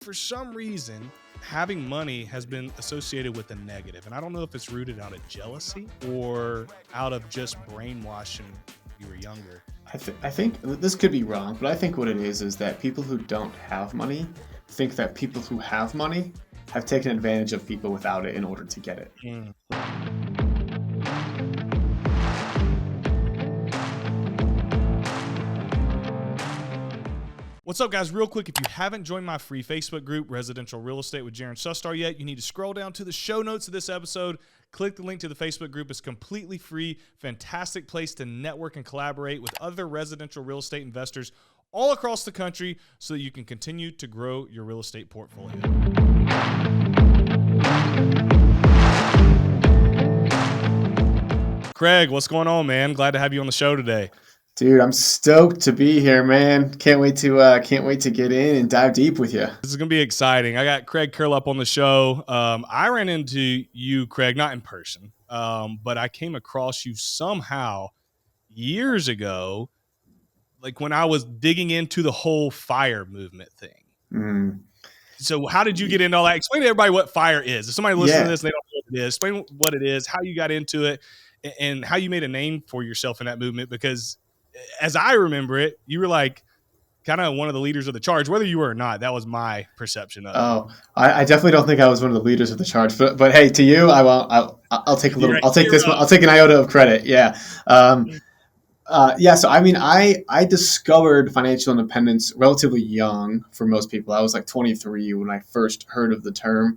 For some reason, having money has been associated with a negative. And I don't know if it's rooted out of jealousy or out of just brainwashing when you were younger. I think this could be wrong, but I think what it is that people who don't have money think that people who have money have taken advantage of people without it in order to get it. What's up, guys? Real quick, if you haven't joined my free Facebook group, Residential Real Estate with Jaron Sustar, yet, you need to scroll down to the show notes of this episode. Click the link to the Facebook group. It's completely free. Fantastic place to network and collaborate with other residential real estate investors all across the country so that you can continue to grow your real estate portfolio. Craig, what's going on, man? Glad to have you on the show today. Dude, I'm stoked to be here, man. Can't wait to get in and dive deep with you. This is going to be exciting. I got Craig Curelop on the show. I ran into you, Craig, not in person, but I came across you somehow years ago, like when I was digging into the whole FIRE movement thing. So how did you get into all that? Explain to everybody what FIRE is. If somebody listening to this, they don't know what it is. Explain what it is, how you got into it, and how you made a name for yourself in that movement, because as I remember it, you were like kind of one of the leaders of the charge, whether you were or not. That was my perception of it. I definitely don't think I was one of the leaders of the charge, but hey, to you, I'll take a little, I'll take this one, I'll take an iota of credit. Yeah. So I mean, I discovered financial independence relatively young for most people. I was like 23 when I first heard of the term.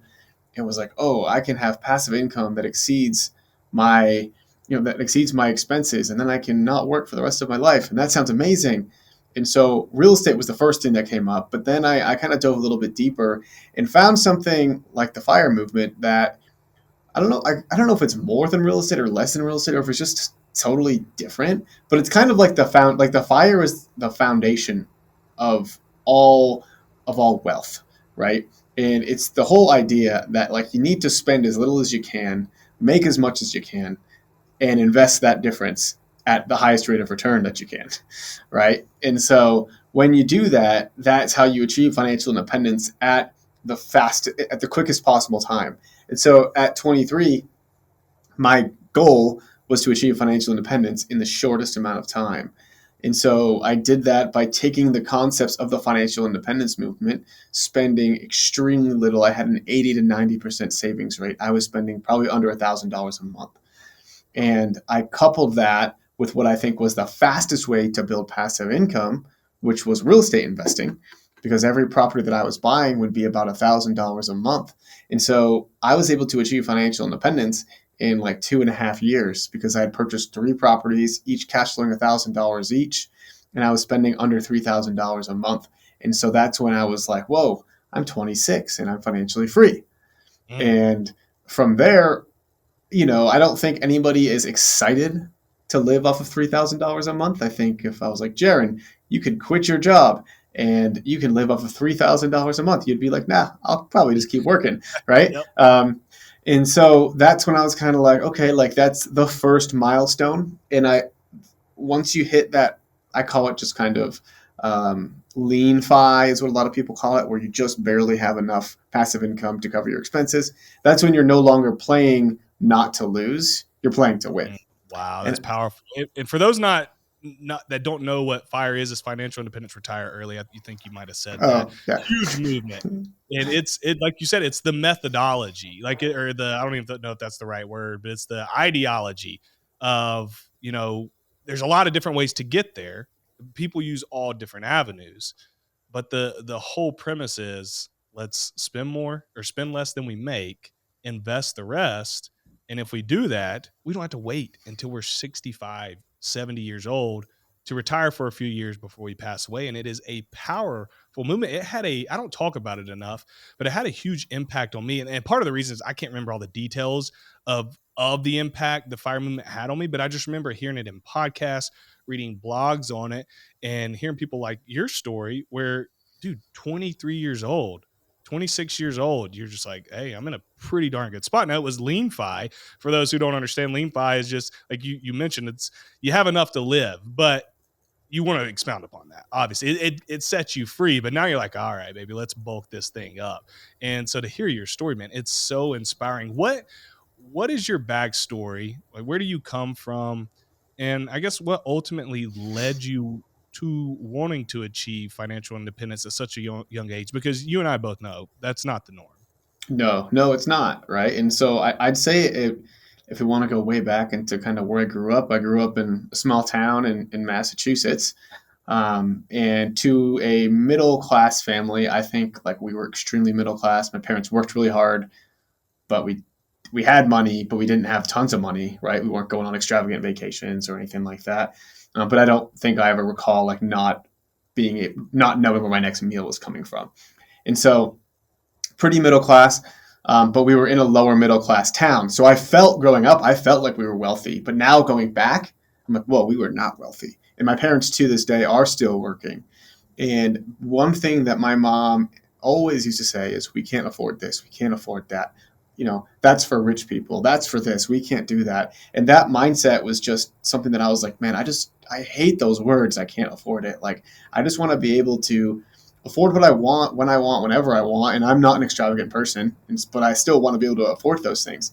It was like, oh, I can have passive income that exceeds my expenses, and then I can not work for the rest of my life. And that sounds amazing. And so real estate was the first thing that came up. But then I kind of dove a little bit deeper and found something like the FIRE movement that I don't know if it's more than real estate or less than real estate, or if it's just totally different. But it's kind of like the FIRE is the foundation of all wealth, right? And it's the whole idea that like you need to spend as little as you can, make as much as you can, and invest that difference at the highest rate of return that you can, right? And so when you do that, that's how you achieve financial independence at the quickest possible time. And so at 23, my goal was to achieve financial independence in the shortest amount of time. And so I did that by taking the concepts of the financial independence movement, spending extremely little. I had an 80 to 90% savings rate. I was spending probably under $1,000 a month. And I coupled that with what I think was the fastest way to build passive income, which was real estate investing, because every property that I was buying would be about $1,000 a month. And so I was able to achieve financial independence in like 2.5 years because I had purchased 3 properties, each cash flowing $1,000 each, and I was spending under $3,000 a month. And so that's when I was like, whoa, I'm 26 and I'm financially free. And from there, I don't think anybody is excited to live off of $3,000 a month. I think if I was like, Jaron, you could quit your job and you can live off of $3,000 a month, you'd be like, nah, I'll probably just keep working, right? Yep. And so that's when I was kind of like, okay, like that's the first milestone. And once you hit that, I call it just kind of lean fi is what a lot of people call it, where you just barely have enough passive income to cover your expenses. That's when you're no longer playing not to lose, you're playing to win. Wow, that's powerful. And for those not that don't know what FIRE is financial independence, retire early. You think you might have said that. Yeah. Huge movement. And it's like you said, it's the methodology, I don't even know if that's the right word, but it's the ideology of, there's a lot of different ways to get there. People use all different avenues, but the whole premise is let's spend more or spend less than we make, invest the rest. And if we do that, we don't have to wait until we're 65, 70 years old to retire for a few years before we pass away. And it is a powerful movement. I don't talk about it enough, but it had a huge impact on me. And part of the reason is I can't remember all the details of the impact the FIRE movement had on me, but I just remember hearing it in podcasts, reading blogs on it, and hearing people like your story where, dude, 23 years old, 26 years old, you're just like, hey, I'm in a pretty darn good spot. Now, it was lean fi. For those who don't understand, lean fi is just like you mentioned, you have enough to live, but you want to expound upon that. Obviously, it sets you free, but now you're like, all right, baby, let's bulk this thing up. And so to hear your story, man, it's so inspiring. What is your backstory? Like, where do you come from? And I guess what ultimately led you to wanting to achieve financial independence at such a young age? Because you and I both know that's not the norm. No, no, it's not, right? And so I'd say if we want to go way back into kind of where I grew up in a small town in Massachusetts, and to a middle class family. I think like we were extremely middle class. My parents worked really hard, but we had money, but we didn't have tons of money, right? We weren't going on extravagant vacations or anything like that. But I don't think I ever recall like not knowing where my next meal was coming from, and so pretty middle class. But we were in a lower middle class town. So I felt growing up, I felt like we were wealthy. But now going back, I'm like, well, we were not wealthy. And my parents to this day are still working. And one thing that my mom always used to say is, we can't afford this, we can't afford that. You know, that's for rich people. That's for this. We can't do that. And that mindset was just something that I was like, man, I hate those words. I can't afford it. Like, I just want to be able to afford what I want, when I want, whenever I want. And I'm not an extravagant person, but I still want to be able to afford those things.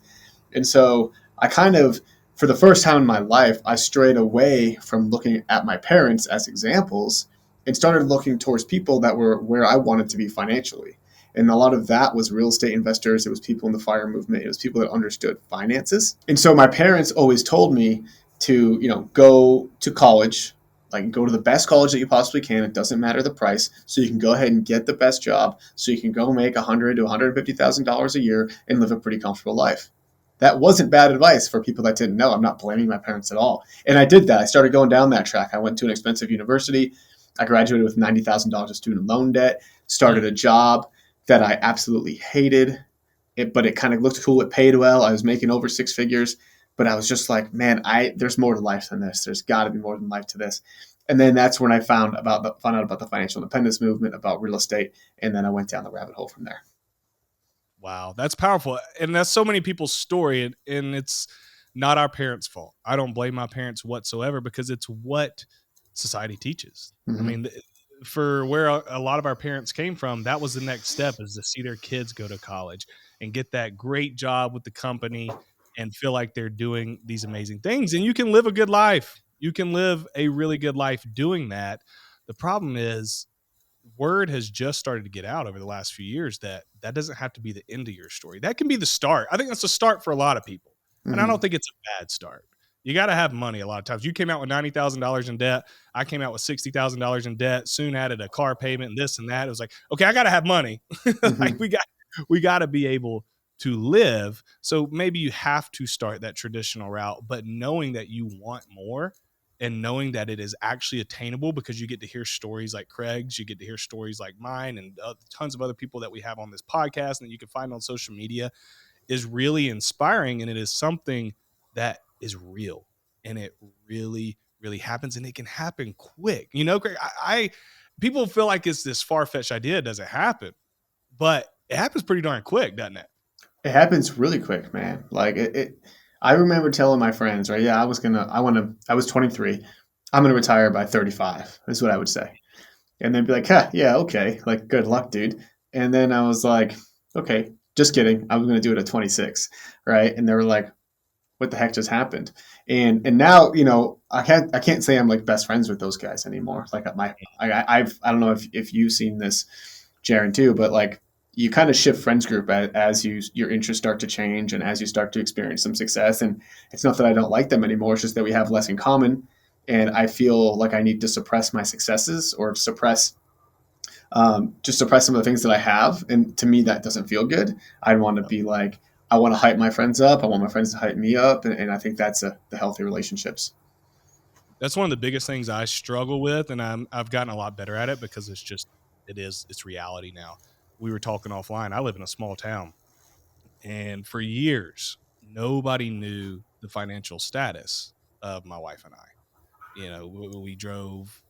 And so I kind of, for the first time in my life, I strayed away from looking at my parents as examples and started looking towards people that were where I wanted to be financially. And a lot of that was real estate investors. It was people in the FIRE movement. It was people that understood finances. And so my parents always told me to, go to college, like go to the best college that you possibly can. It doesn't matter the price. So you can go ahead and get the best job. So you can go make $100,000 to $150,000 a year and live a pretty comfortable life. That wasn't bad advice for people that didn't know. I'm not blaming my parents at all. And I did that. I started going down that track. I went to an expensive university. I graduated with $90,000 of student loan debt, started a job that I absolutely hated, but it kind of looked cool. It paid well. I was making over six figures, but I was just like, man, there's more to life than this. There's got to be more than life to this. And then that's when I found out about the financial independence movement, about real estate, and then I went down the rabbit hole from there. Wow, that's powerful. And that's so many people's story. And it's not our parents' fault. I don't blame my parents whatsoever, because it's what society teaches. Mm-hmm. I mean, for where a lot of our parents came from, that was the next step, is to see their kids go to college and get that great job with the company and feel like they're doing these amazing things. And you can live a good life. You can live a really good life doing that. The problem is, word has just started to get out over the last few years that that doesn't have to be the end of your story. That can be the start. I think that's the start for a lot of people. Mm-hmm. And I don't think it's a bad start. You got to have money a lot of times. You came out with $90,000 in debt. I came out with $60,000 in debt, soon added a car payment and this and that. It was like, okay, I got to have money. Mm-hmm. Like we got to be able to live. So maybe you have to start that traditional route, but knowing that you want more and knowing that it is actually attainable, because you get to hear stories like Craig's, you get to hear stories like mine and tons of other people that we have on this podcast and that you can find on social media, is really inspiring. And it is something that is real, and it really, really happens, and it can happen quick. Craig, people feel like it's this far-fetched idea. It doesn't happen, but it happens pretty darn quick, doesn't it? It happens really quick, man. Like I remember telling my friends, right? Yeah, I was 23. I'm going to retire by 35 is what I would say. And they'd be like, huh, yeah, okay. Like, good luck, dude. And then I was like, okay, just kidding. I was going to do it at 26. Right. And they were like, what the heck just happened? And now, I can't say I'm like best friends with those guys anymore. Like I don't know if you've seen this, Jaron, too, but like, you kind of shift friends group as your interests start to change and as you start to experience some success. And it's not that I don't like them anymore. It's just that we have less in common. And I feel like I need to suppress my successes or just suppress some of the things that I have. And to me, that doesn't feel good. I want to be like, I want to hype my friends up. I want my friends to hype me up. And I think that's the healthy relationships. That's one of the biggest things I struggle with. And I've gotten a lot better at it, because it's reality now. We were talking offline. I live in a small town, and for years, nobody knew the financial status of my wife and I. We drove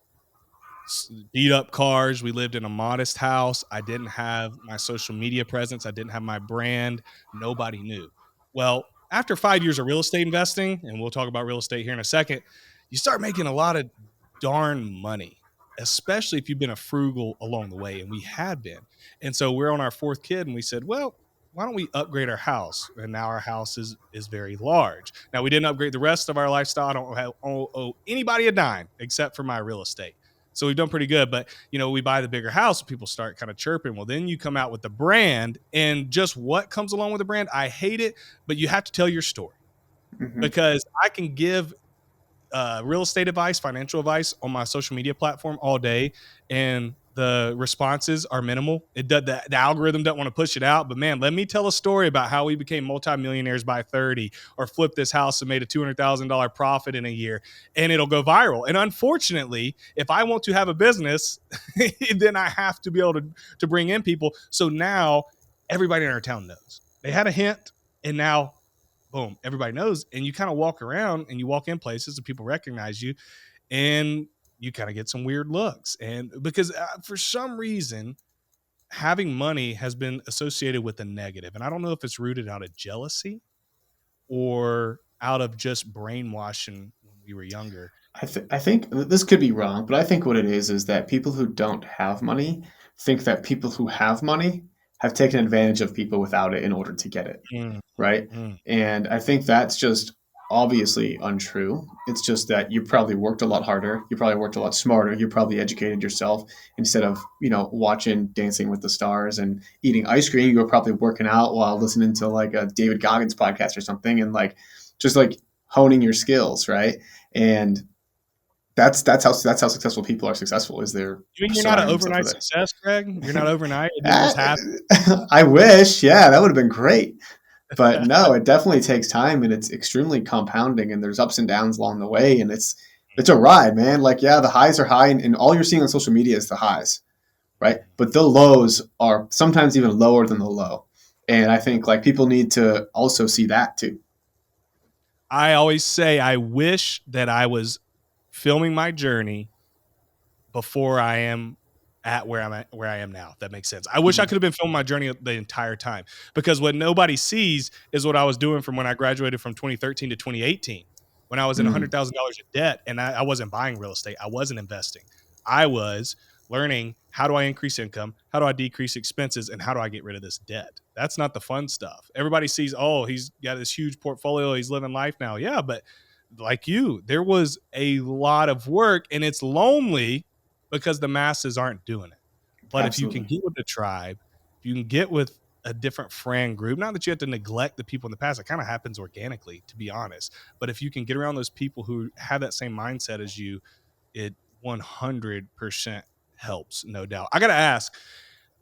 beat up cars. We lived in a modest house. I didn't have my social media presence. I didn't have my brand. Nobody knew. Well, after 5 years of real estate investing, and we'll talk about real estate here in a second, you start making a lot of darn money, especially if you've been a frugal along the way, and we had been. And so we're on our fourth kid, and we said, well, why don't we upgrade our house? And now our house is very large. Now, we didn't upgrade the rest of our lifestyle. I don't owe anybody a dime except for my real estate. So we've done pretty good. But, we buy the bigger house and people start kind of chirping. Well, then you come out with the brand, and just what comes along with the brand. I hate it, but you have to tell your story, because I can give real estate advice, financial advice on my social media platform all day, and the responses are minimal. It does the algorithm doesn't want to push it out, but man, let me tell a story about how we became multimillionaires by 30, or flipped this house and made a $200,000 profit in a year, and it'll go viral. And unfortunately, if I want to have a business, then I have to be able to bring in people. So now everybody in our town knows. They had a hint, and now boom, everybody knows. And you kind of walk around and you walk in places and people recognize you, and you kind of get some weird looks. And because for some reason, having money has been associated with a negative. And I don't know if it's rooted out of jealousy or out of just brainwashing when we were younger. I think this could be wrong, but I think what it is that people who don't have money think that people who have money have taken advantage of people without it in order to get it. Right. And I think that's just obviously untrue. It's just that you probably worked a lot harder. You probably worked a lot smarter. You probably educated yourself instead of, watching Dancing with the Stars and eating ice cream. You were probably working out while listening to like a David Goggins podcast or something, and just honing your skills. Right. And that's how successful people are successful. Is they're you're not an overnight success, Greg? You're not overnight. It didn't just happen. I wish. Yeah, that would have been great. But no, it definitely takes time, and it's extremely compounding, and there's ups and downs along the way, and it's a ride, man. The highs are high, and all you're seeing on social media is the highs, right? But the lows are sometimes even lower than the low. And I think people need to also see that too. I always say I wish that I was filming my journey before I am at where I am now. If that makes sense. I wish I could have been filming my journey the entire time, because what nobody sees is what I was doing from when I graduated from 2013 to 2018, when I was in $100,000 in debt, and I wasn't buying real estate. I wasn't investing. I was learning, how do I increase income? How do I decrease expenses? And how do I get rid of this debt? That's not the fun stuff. Everybody sees, oh, he's got this huge portfolio, he's living life now. Yeah, but like you, there was a lot of work, and it's lonely because the masses aren't doing it. But Absolutely. If you can get with the tribe, if you can get with a different friend group, not that you have to neglect the people in the past, it kind of happens organically, to be honest. But if you can get around those people who have that same mindset as you, it 100% helps, no doubt. I got to ask,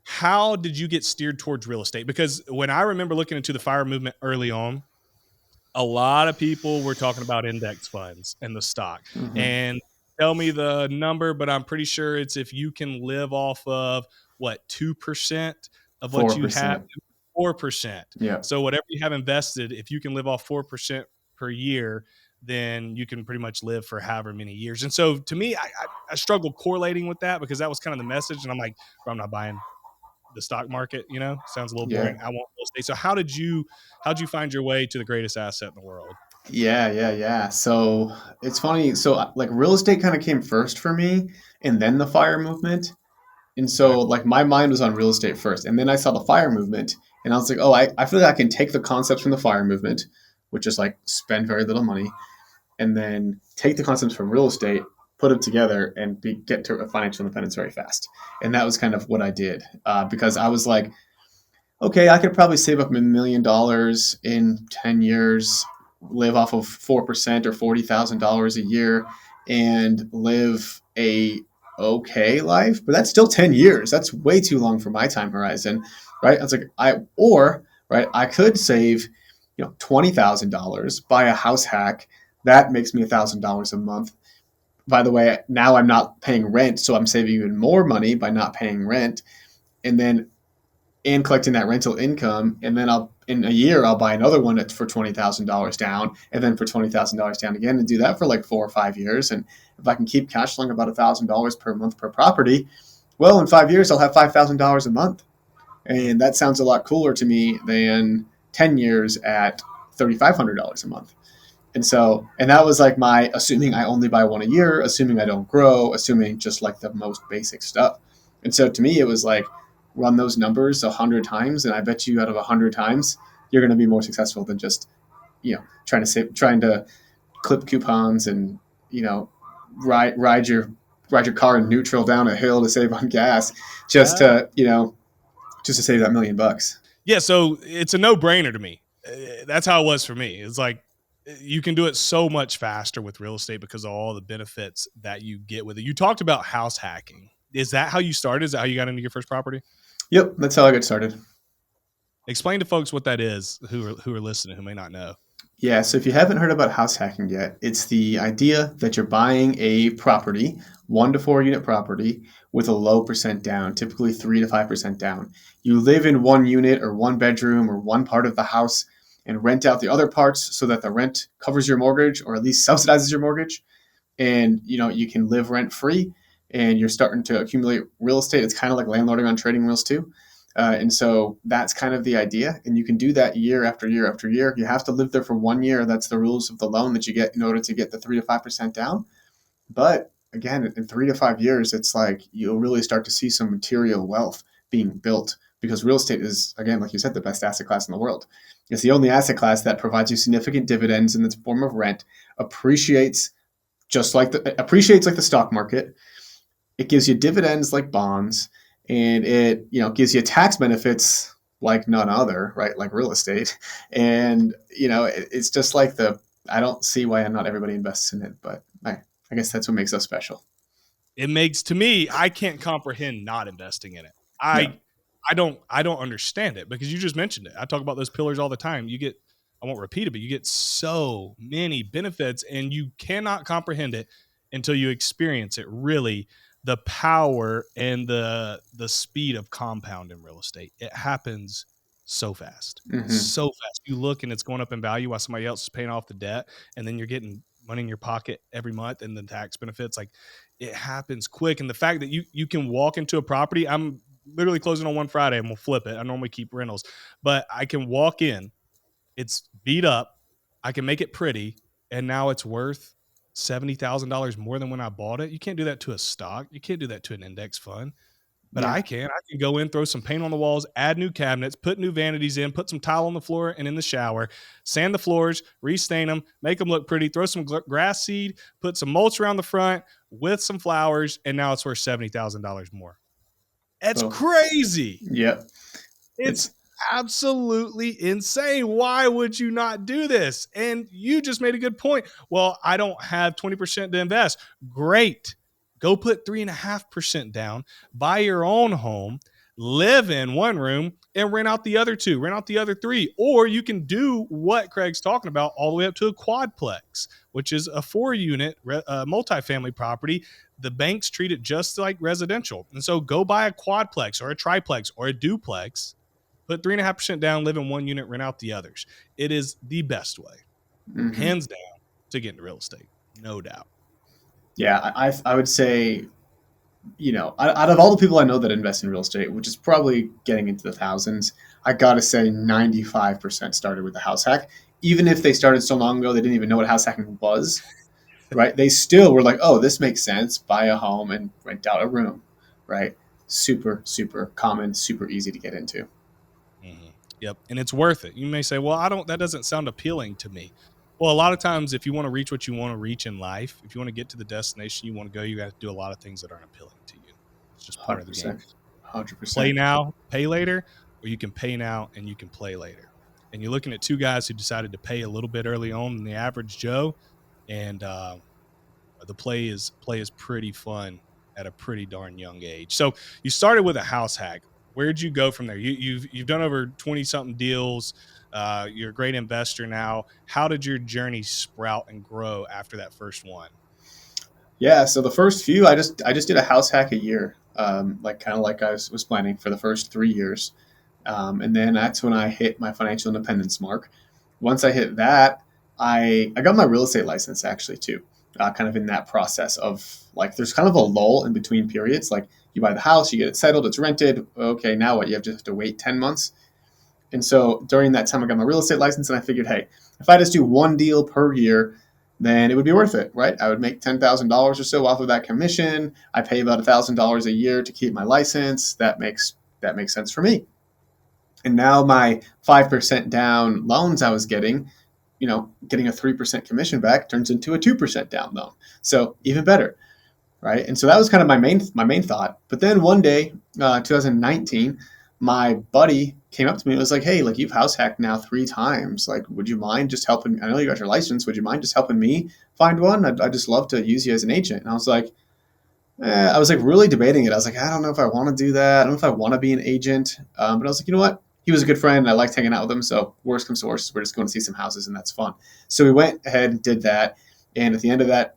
how did you get steered towards real estate? Because when I remember looking into the FIRE movement early on, a lot of people were talking about index funds and the stock. And tell me the number, but I'm pretty sure it's if you can live off of 2% of what 4%. You have, 4%. Yeah. So whatever you have invested, if you can live off 4% per year, then you can pretty much live for however many years. And so to me, I struggled correlating with that, because that was kind of the message. And I'm like, well, I'm not buying the stock market, sounds a little boring. I want real estate. So how'd you find your way to the greatest asset in the world? Yeah. So it's funny. So real estate kind of came first for me, and then the FIRE movement. And so my mind was on real estate first, and then I saw the FIRE movement, and I was like, oh, I feel like I can take the concepts from the FIRE movement, which is spend very little money, and then take the concepts from real estate, put them together, and get to financial independence very fast. And that was kind of what I did, because I was like, okay, I could probably save up $1 million in 10 years, live off of 4% or $40,000 a year, and live a okay life. But that's still 10 years. That's way too long for my time horizon, right? I was like, I could save, $20,000, buy a house hack. That makes me $1,000 a month. By the way, now I'm not paying rent, so I'm saving even more money by not paying rent, and collecting that rental income. And then in a year, I'll buy another one for $20,000 down, and then for $20,000 down again, and do that for 4 or 5 years. And if I can keep cash flowing about $1,000 per month per property, well, in 5 years, I'll have $5,000 a month. And that sounds a lot cooler to me than 10 years at $3,500 a month. And that was like my assuming I only buy one a year, assuming I don't grow, assuming just like the most basic stuff. And so to me, it was like run those numbers 100 times, and I bet you out of 100 times, you're going to be more successful than just trying to clip coupons and you know ride your car in neutral down a hill to save on gas, just Ah. to just to save that $1,000,000. Yeah, so it's a no-brainer to me. That's how it was for me. It's like you can do it so much faster with real estate because of all the benefits that you get with it. You talked about house hacking. Is that how you started? Is that how you got into your first property? Yep, that's how I got started. Explain to folks what that is who are listening who may not know. Yeah, so if you haven't heard about house hacking yet, it's the idea that you're buying a property, 1 to 4 unit property, with a low percent down, typically 3 to 5% down. You live in one unit or one bedroom or one part of the house and rent out the other parts so that the rent covers your mortgage or at least subsidizes your mortgage. And you can live rent free and you're starting to accumulate real estate. It's kind of like landlording on trading wheels too. And so that's kind of the idea. And you can do that year after year after year. You have to live there for 1 year. That's the rules of the loan that you get in order to get the 3 to 5% down. But again, in 3 to 5 years, it's like you'll really start to see some material wealth being built because real estate is, again, like you said, the best asset class in the world. It's the only asset class that provides you significant dividends in the form of rent, appreciates appreciates like the stock market. It gives you dividends like bonds, and it gives you tax benefits like none other, right? Like real estate. And it's just like I don't see why not everybody invests in it, but I guess that's what makes us special. It makes to me, I can't comprehend not investing in it. Yeah. I don't understand it because you just mentioned it. I talk about those pillars all the time. I won't repeat it, but you get so many benefits and you cannot comprehend it until you experience it. Really, the power and the speed of compound in real estate. It happens so fast. Mm-hmm. So fast. You look and it's going up in value while somebody else is paying off the debt, and then you're getting money in your pocket every month and the tax benefits. Like it happens quick. And the fact that you can walk into a property, I'm literally closing on one Friday and we'll flip it. I normally keep rentals, but I can walk in, it's beat up, I can make it pretty, and now it's worth $70,000 more than when I bought it. You can't do that to a stock. You can't do that to an index fund. But Yeah. I can. I can go in, throw some paint on the walls, add new cabinets, put new vanities in, put some tile on the floor and in the shower, sand the floors, restain them, make them look pretty, throw some grass seed, put some mulch around the front with some flowers, and now it's worth $70,000 more. That's Oh, crazy. yeah. It's It's absolutely insane. Why would you not do this? And you just made a good point. Well, I don't have 20% to invest. Great. Go put 3.5% down, buy your own home, live in one room, and rent out the other two, rent out the other three. Or you can do what Craig's talking about all the way up to a quadplex, which is a 4-unit multifamily property. The banks treat it just like residential. And so go buy a quadplex or a triplex or a duplex, put 3.5% down, live in one unit, rent out the others. It is the best way, mm-hmm. hands down, to get into real estate. No doubt. Yeah, I would say, out of all the people I know that invest in real estate, which is probably getting into the thousands, I gotta say 95% started with the house hack. Even if they started so long ago, they didn't even know what house hacking was, right? They still were like, oh, this makes sense. Buy a home and rent out a room, right? Super, super common, super easy to get into. Mm-hmm. Yep. And it's worth it. You may say, well, that doesn't sound appealing to me. Well, a lot of times, if you want to reach what you want to reach in life, if you want to get to the destination you want to go, you got to do a lot of things that aren't appealing to you. It's just part of the game. 100%. Play 100%. now, pay later, or you can pay now and you can play later. And you're looking at two guys who decided to pay a little bit early on than the average Joe, and the play is pretty fun at a pretty darn young age. So you started with a house hack. Where'd you go from there? You've done over 20 something deals. You're a great investor now. How did your journey sprout and grow after that first one? Yeah, so the first few, I just did a house hack a year, like kind of like I was planning for the first 3 years, and then that's when I hit my financial independence mark. Once I hit that, I got my real estate license actually too, kind of in that process of like there's kind of a lull in between periods. Like you buy the house, you get it settled, it's rented. Okay, now what? You have to wait 10 months. And so during that time, I got my real estate license, and I figured, hey, if I just do one deal per year, then it would be worth it, right? I would make $10,000 or so off of that commission. I pay about $1,000 a year to keep my license. That makes sense for me. And now my 5% down loans I was getting, getting a 3% commission back turns into a 2% down loan. So even better, right? And so that was kind of my main thought. But then one day, 2019, my buddy came up to me and was like, "Hey, like you've house hacked now 3 times. Like, would you mind just helping? I know you got your license. Would you mind just helping me find one? I'd just love to use you as an agent." And I was like, I was like really debating it. I was like, I don't know if I want to do that. I don't know if I want to be an agent. But I was like, you know what? He was a good friend. And I liked hanging out with him. So worst comes to worst, we're just going to see some houses, and that's fun. So we went ahead and did that. And at the end of that,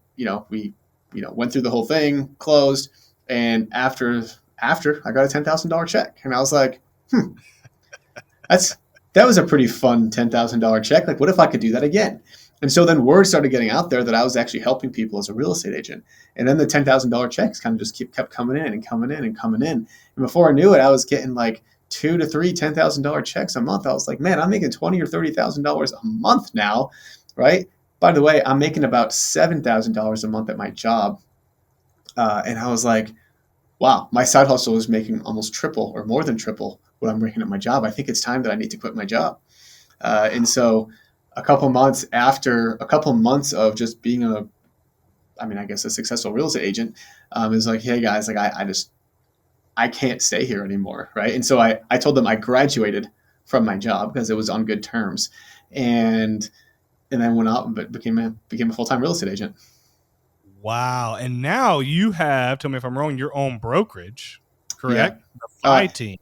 we, went through the whole thing, closed, and after I got a $10,000 check, and I was like, that's that was a pretty fun $10,000 check. Like, what if I could do that again? And so then word started getting out there that I was actually helping people as a real estate agent. And then the $10,000 checks kind of just kept coming in and coming in and coming in. And before I knew it, I was getting like 2 to 3 $10,000 checks a month. I was like, man, I'm making $20,000 or $30,000 a month now, right? By the way, I'm making about $7,000 a month at my job. And I was like, wow, my side hustle is making almost triple or more than triple what I'm making at my job. I think it's time that I need to quit my job. And so a couple months of just being I guess a successful real estate agent, is like, hey guys, like I can't stay here anymore, right? And so I told them I graduated from my job because it was on good terms, and then went out and became a full time real estate agent. Wow! And now you have, tell me if I'm wrong, your own brokerage, Yeah. correct? The FI Uh, team.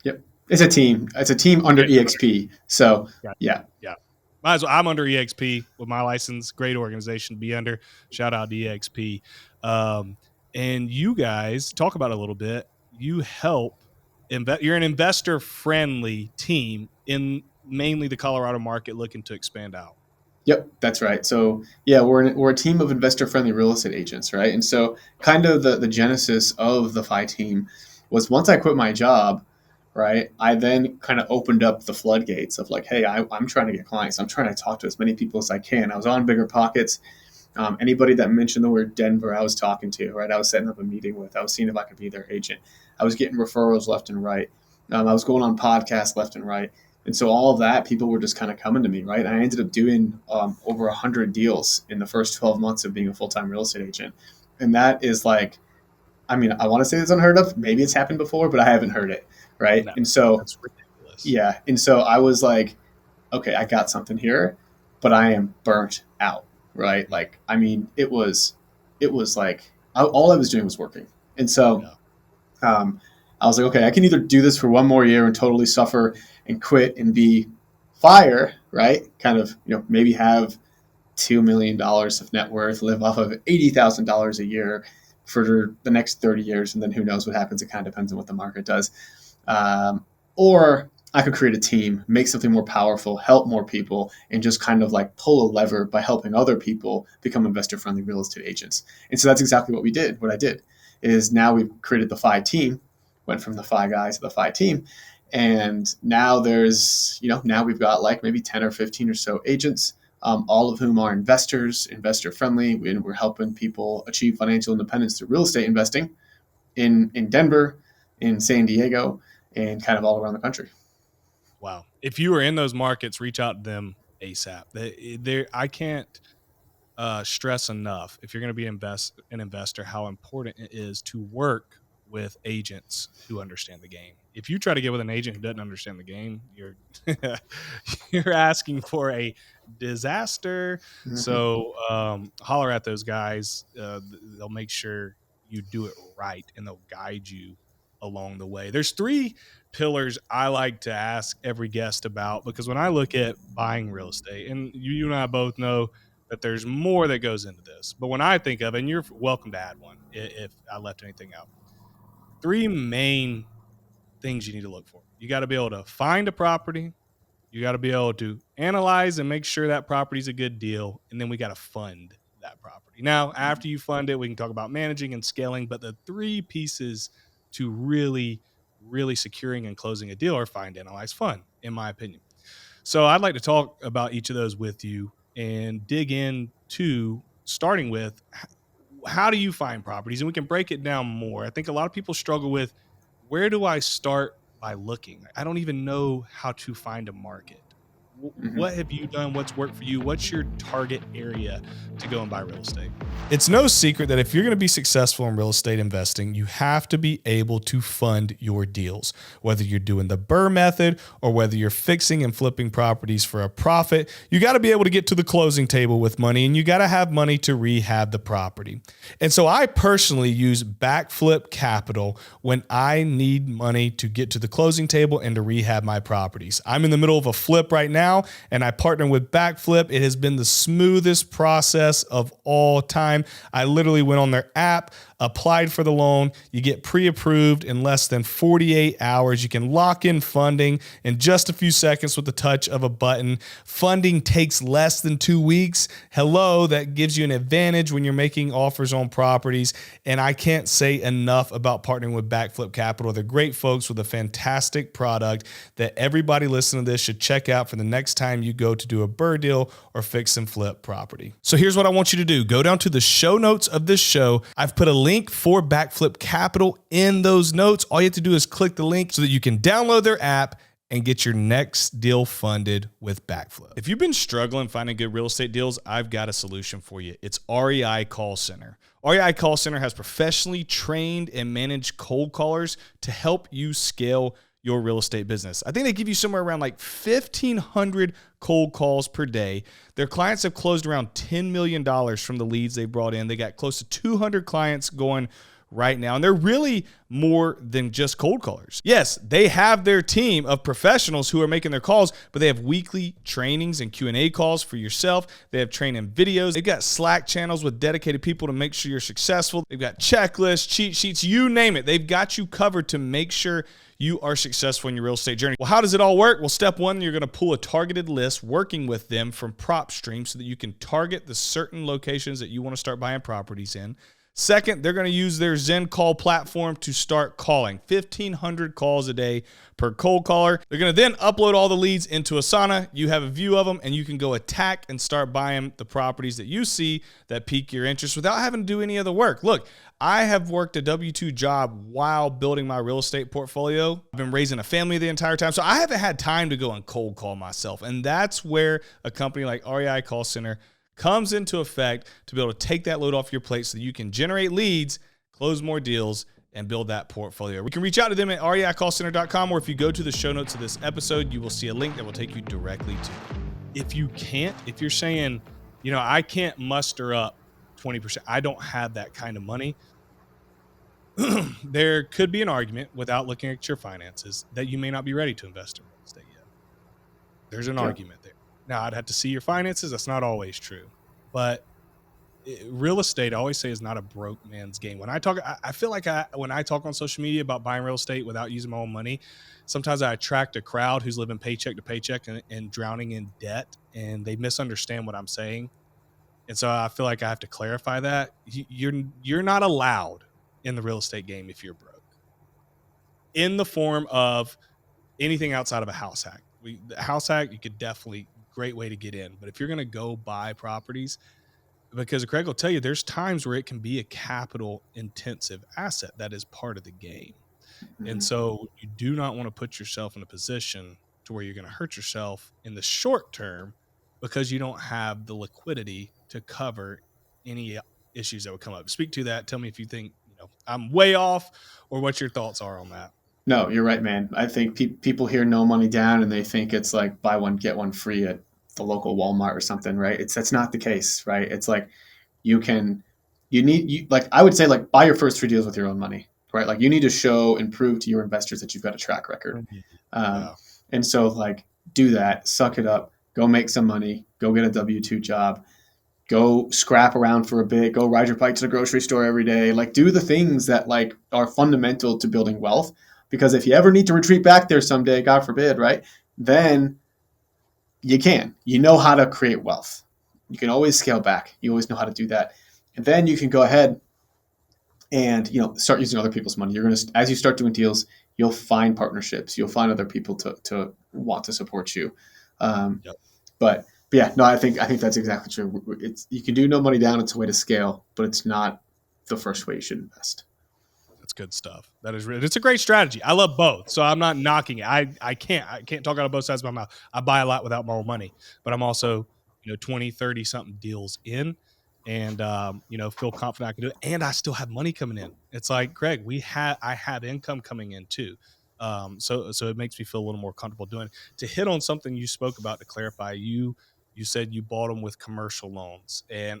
yep. It's a team. It's a team under Okay. EXP. So Got yeah. Yeah. Might as well. I'm under EXP with my license. Great organization to be under. Shout out to EXP. Um, and you guys talk about it a little bit. You help you're an investor friendly team in mainly the Colorado market looking to expand out. Yep, that's right. So yeah, we're a team of investor friendly real estate agents, right? And so kind of the genesis of the FI team was once I quit my job, right? I then kind of opened up the floodgates of like, hey, I'm trying to get clients. I'm trying to talk to as many people as I can. I was on Bigger Pockets. Anybody that mentioned the word Denver, I was talking to, right? I was setting up a meeting with. I was seeing if I could be their agent. I was getting referrals left and right. I was going on podcasts left and right. And so all of that, people were just kind of coming to me, right? And I ended up doing over 100 deals in the first 12 months of being a full-time real estate agent. And that is like, I want to say it's unheard of. Maybe it's happened before, but I haven't heard it, right? No, And so, that's ridiculous. yeah. And so I was like, okay, I got something here, but I am burnt out, right? Like, it was like all I was doing was working. And so Yeah. um, I was like, okay, I can either do this for one more year and totally suffer and quit and be fire, right? Kind of, maybe have $2 million of net worth, live off of $80,000 a year for the next 30 years. And then who knows what happens. It kind of depends on what the market does. Or I could create a team, make something more powerful, help more people, and just kind of like pull a lever by helping other people become investor friendly real estate agents. And so that's exactly what we did. What I did is now we've created the FI team, went from the FI guys to the FI team. And now now we've got like maybe 10 or 15 or so agents, all of whom are investors, investor friendly. And we're helping people achieve financial independence through real estate investing in Denver, in San Diego, and kind of all around the country. Wow. If you are in those markets, reach out to them ASAP. I can't stress enough, if you're going to be an investor, how important it is to work with agents who understand the game. If you try to get with an agent who doesn't understand the game, you're you're asking for a disaster. Mm-hmm. So holler at those guys. They'll make sure you do it right, and they'll guide you along the way. There's 3 pillars I like to ask every guest about, because when I look at buying real estate, and you and I both know that there's more that goes into this. But when I think of it, and you're welcome to add one if I left anything out, 3 main things you need to look for. You got to be able to find a property. You got to be able to analyze and make sure that property's a good deal. And then we got to fund that property. Now, after you fund it, we can talk about managing and scaling. But the 3 pieces to really, really securing and closing a deal are find, analyze, fund, in my opinion. So I'd like to talk about each of those with you and dig into starting with how do you find properties? And we can break it down more. I think a lot of people struggle with, where do I start by looking? I don't even know how to find a market. Mm-hmm. What have you done? What's worked for you? What's your target area to go and buy real estate? It's no secret that if you're going to be successful in real estate investing, you have to be able to fund your deals, whether you're doing the BRRRR method or whether you're fixing and flipping properties for a profit. You got to be able to get to the closing table with money, and you got to have money to rehab the property. And so I personally use backflip capital when I need money to get to the closing table and to rehab my properties. I'm in the middle of a flip right now, and I partner with Backflip. It has been the smoothest process of all time. I literally went on their app, applied for the loan. You get pre-approved in less than 48 hours. You can lock in funding in just a few seconds with the touch of a button. Funding takes less than 2 weeks. Hello, that gives you an advantage when you're making offers on properties. And I can't say enough about partnering with Backflip Capital. They're great folks with a fantastic product that everybody listening to this should check out for the next time you go to do a BRRRR deal or fix and flip property. So here's what I want you to do. Go down to the show notes of this show. I've put a link for Backflip Capital in those notes. All you have to do is click the link so that you can download their app and get your next deal funded with Backflip. If you've been struggling finding good real estate deals, I've got a solution for you. It's REI Call Center. REI Call Center has professionally trained and managed cold callers to help you scale your real estate business. I think they give you somewhere around like 1,500 cold calls per day. Their clients have closed around $10 million from the leads they brought in. They got close to 200 clients going right now, and they're really more than just cold callers. Yes, they have their team of professionals who are making their calls, but they have weekly trainings and Q&A calls for yourself. They have training videos. They've got Slack channels with dedicated people to make sure you're successful. They've got checklists, cheat sheets, you name it. They've got you covered to make sure you are successful in your real estate journey. Well, how does it all work? Well, step one, you're going to pull a targeted list working with them from PropStream so that you can target the certain locations that you want to start buying properties in. Second, they're going to use their Zen call platform to start calling 1,500 calls a day per cold caller. They're going to then upload all the leads into Asana. You have a view of them, and you can go attack and start buying the properties that you see that pique your interest without having to do any other work. Look, I have worked a W-2 job while building my real estate portfolio. I've been raising a family the entire time, so I haven't had time to go and cold call myself. And that's where a company like REI Call Center comes into effect to be able to take that load off your plate so that you can generate leads, close more deals, and build that portfolio. You can reach out to them at reicallcenter.com, or if you go to the show notes of this episode, you will see a link that will take you directly to it. If you're saying, I can't muster up 20%, I don't have that kind of money, there could be an argument without looking at your finances that you may not be ready to invest in real estate yet. There's an argument there. Now, I'd have to see your finances. That's not always true. But real estate, I always say, is not a broke man's game. When I talk, I feel like when I talk on social media about buying real estate without using my own money, sometimes I attract a crowd who's living paycheck to paycheck and drowning in debt, and they misunderstand what I'm saying. And so I feel like I have to clarify that. You're not allowed in the real estate game if you're broke, in the form of anything outside of a house hack. The house hack, you could definitely, great way to get in. But if you're going to go buy properties, because Craig will tell you, there's times where it can be a capital intensive asset that is part of the game. Mm-hmm. And so you do not want to put yourself in a position to where you're going to hurt yourself in the short term because you don't have the liquidity to cover any issues that would come up. Speak to that. Tell me if you think I'm way off, or what your thoughts are on that. No, you're right, man. I think people hear no money down and they think it's like buy one, get one free at the local Walmart or something, right? That's not the case, right? It's like I would say, like, buy your first 3 deals with your own money, right? Like, you need to show and prove to your investors that you've got a track record. And so, like, do that, suck it up, go make some money, go get a W-2 job, go scrap around for a bit, go ride your bike to the grocery store every day, like, do the things that, like, are fundamental to building wealth. Because if you ever need to retreat back there someday, God forbid, right, then you can. You know how to create wealth. You can always scale back. You always know how to do that. And then you can go ahead and start using other people's money. You're going to, as you start doing deals, you'll find partnerships. You'll find other people to want to support you. Yep. But yeah, no, I think that's exactly true. It's, you can do no money down. It's a way to scale, but it's not the first way you should invest. That's good stuff. That is really, it's a great strategy. I love both, so I'm not knocking it. I can't talk out of both sides of my mouth. I buy a lot without more money, but I'm also 20, 30 something deals in, and feel confident I can do it, and I still have money coming in. It's like, Greg, I have income coming in too. So it makes me feel a little more comfortable doing it. To hit on something you spoke about, to clarify, you said you bought them with commercial loans, and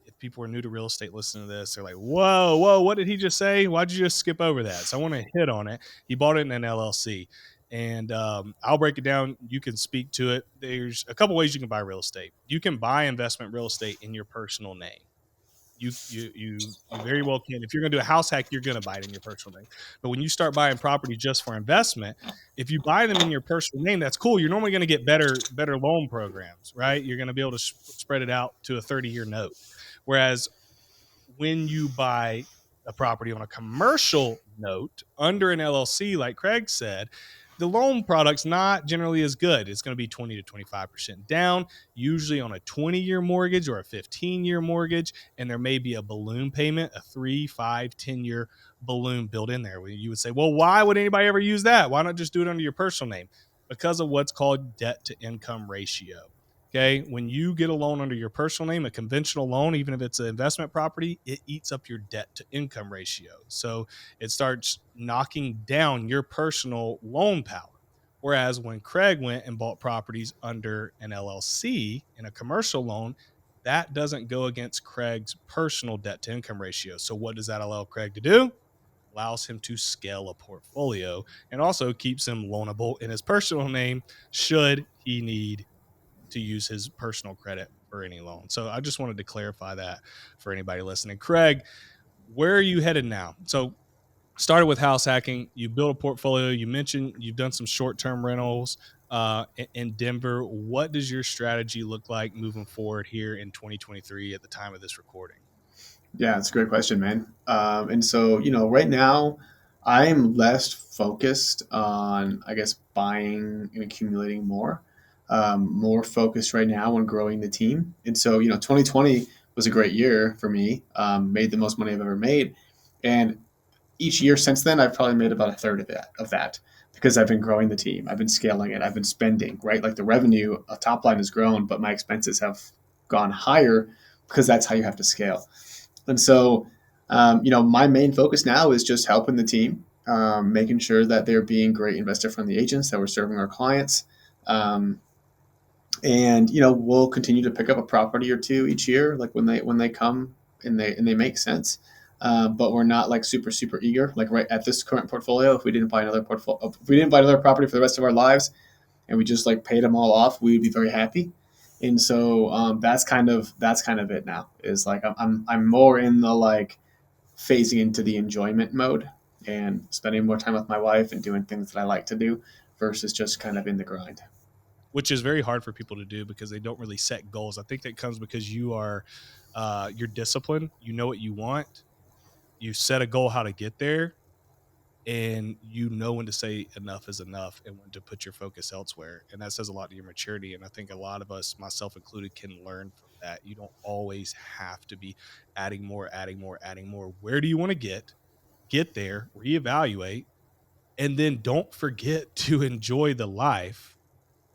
if people are new to real estate listening to this, they're like, whoa, what did he just say? Why'd you just skip over that? So I want to hit on it. He bought it in an LLC, and I'll break it down. You can speak to it. There's a couple ways you can buy real estate. You can buy investment real estate in your personal name. You very well can. If you're going to do a house hack, you're going to buy it in your personal name. But when you start buying property just for investment, if you buy them in your personal name, that's cool. You're normally going to get better loan programs, right? You're going to be able to spread it out to a 30-year note. Whereas when you buy a property on a commercial note under an LLC, like Craig said, the loan product's not generally as good. It's going to be 20 to 25% down, usually on a 20-year mortgage or a 15-year mortgage. And there may be a balloon payment, a 3, 5, 10-year balloon built in there. You would say, well, why would anybody ever use that? Why not just do it under your personal name? Because of what's called debt to income ratio. Okay. When you get a loan under your personal name, a conventional loan, even if it's an investment property, it eats up your debt to income ratio. So it starts knocking down your personal loan power. Whereas when Craig went and bought properties under an LLC in a commercial loan, that doesn't go against Craig's personal debt to income ratio. So what does that allow Craig to do? Allows him to scale a portfolio and also keeps him loanable in his personal name should he need to use his personal credit for any loan. So I just wanted to clarify that for anybody listening. Craig, where are you headed now? So started with house hacking. You built a portfolio. You mentioned you've done some short-term rentals in Denver. What does your strategy look like moving forward here in 2023 at the time of this recording? Yeah, it's a great question, man. And so, right now I'm less focused on, I guess, buying and accumulating more. More focused right now on growing the team. And so, 2020 was a great year for me. Made the most money I've ever made, and each year since then, I've probably made about a third of that because I've been growing the team. I've been scaling it. I've been spending, right? Like the revenue, a top line has grown, but my expenses have gone higher because that's how you have to scale. And so, my main focus now is just helping the team, making sure that they're being great investor-friendly agents, that we're serving our clients. And we'll continue to pick up a property or two each year, like when they come and they make sense. But we're not like super eager. Like right at this current portfolio, if we didn't buy another property for the rest of our lives, and we just like paid them all off, we would be very happy. And so that's kind of it now. Is like I'm more in the like phasing into the enjoyment mode and spending more time with my wife and doing things that I like to do versus just kind of in the grind. Which is very hard for people to do because they don't really set goals. I think that comes because you're disciplined. You know what you want. You set a goal how to get there, and you know when to say enough is enough and when to put your focus elsewhere. And that says a lot to your maturity. And I think a lot of us, myself included, can learn from that. You don't always have to be adding more. Where do you want to get there, reevaluate, and then don't forget to enjoy the life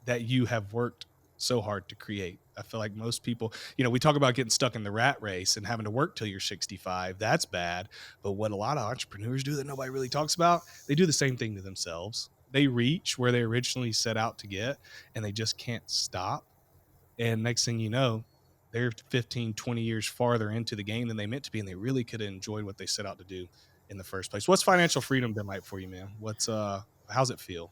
that you have worked so hard to create. I feel like most people, we talk about getting stuck in the rat race and having to work till you're 65. That's bad. But what a lot of entrepreneurs do that nobody really talks about, they do the same thing to themselves. They reach where they originally set out to get, and they just can't stop. And next thing you know, they're 15, 20 years farther into the game than they meant to be, and they really could have enjoyed what they set out to do in the first place. What's financial freedom been like for you, man? How's it feel?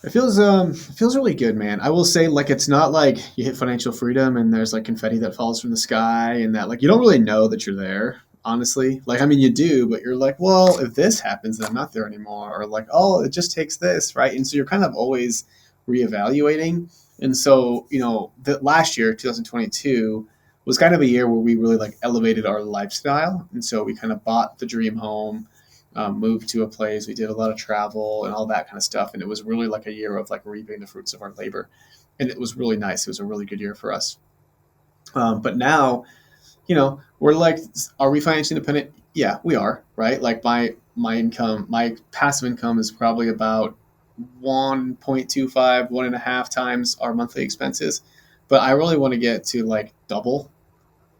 It feels really good, man. I will say, like, it's not like you hit financial freedom and there's like confetti that falls from the sky and that like you don't really know that you're there, honestly. Like, I mean, you do, but you're like, well, if this happens, then I'm not there anymore, or like, oh, it just takes this, right? And so you're kind of always reevaluating. And so, the last year, 2022, was kind of a year where we really like elevated our lifestyle, and so we kind of bought the dream home. moved to a place. We did a lot of travel and all that kind of stuff. And it was really like a year of like reaping the fruits of our labor. And it was really nice. It was a really good year for us. But now, we're like, are we financially independent? Yeah, we are, right? Like my income, my passive income is probably about 1.25, 1.5 times our monthly expenses. But I really want to get to like double.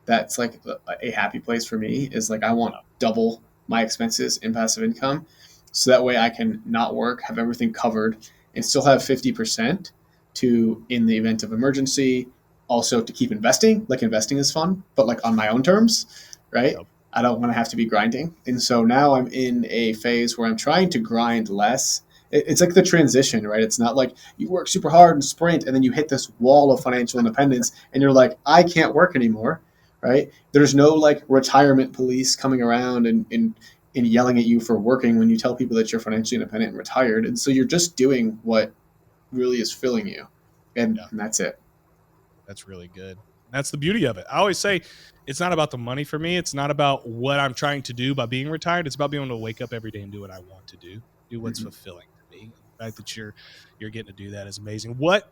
That's like a happy place for me, is like I want double my expenses in passive income. So that way I can not work, have everything covered, and still have 50% to, in the event of emergency, also to keep investing. Like investing is fun, but like on my own terms, right? Yep. I don't want to have to be grinding. And so now I'm in a phase where I'm trying to grind less. It's like the transition, right? It's not like you work super hard and sprint and then you hit this wall of financial independence and you're like, I can't work anymore, right? There's no like retirement police coming around and yelling at you for working when you tell people that you're financially independent and retired. And so you're just doing what really is filling you. Yeah. And that's it. That's really good. That's the beauty of it. I always say it's not about the money for me. It's not about what I'm trying to do by being retired. It's about being able to wake up every day and do what I want to do what's Mm-hmm. fulfilling to me. The fact that you're getting to do that is amazing. What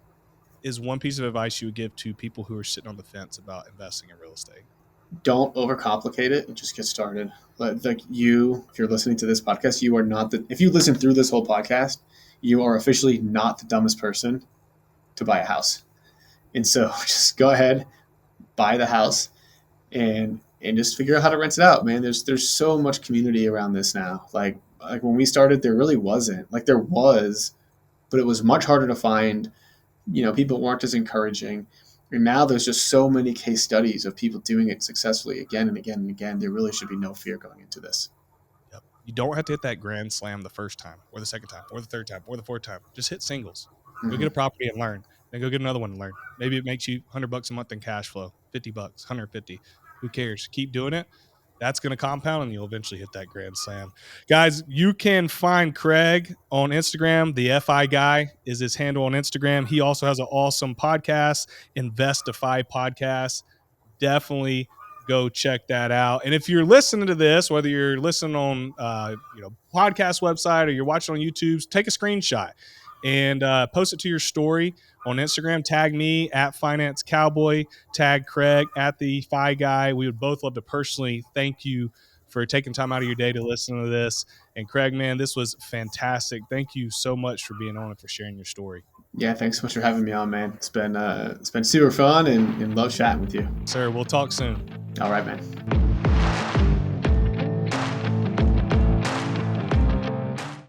is one piece of advice you would give to people who are sitting on the fence about investing in real estate? Don't overcomplicate it and just get started. Like you, if you're listening to this podcast, you are not the, if you listen through this whole podcast, you are officially not the dumbest person to buy a house. And so just go ahead, buy the house, and just figure out how to rent it out, man. There's so much community around this now. Like when we started, there really wasn't. Like there was, but it was much harder to find. People weren't as encouraging. And now there's just so many case studies of people doing it successfully again and again and again. There really should be no fear going into this. Yep. You don't have to hit that grand slam the first time or the second time or the third time or the fourth time. Just hit singles. Go get a Mm-hmm. property and learn. Then go get another one and learn. Maybe it makes you $100 a month in cash flow, $50, 150. Who cares? Keep doing it. That's going to compound and you'll eventually hit that grand slam. Guys, you can find Craig on Instagram. The FI guy is his handle on Instagram. He also has an awesome podcast, Investify Podcast. Definitely go check that out. And if you're listening to this, whether you're listening on podcast website or you're watching on YouTube, take a screenshot and post it to your story on Instagram. Tag me at Finance Cowboy, tag Craig at the Fi Guy. We would both love to personally thank you for taking time out of your day to listen to this. And Craig, man, this was fantastic. Thank you so much for being on and for sharing your story. Yeah, thanks so much for having me on, man. It's been super fun and love chatting with you. Sir, we'll talk soon. All right, man.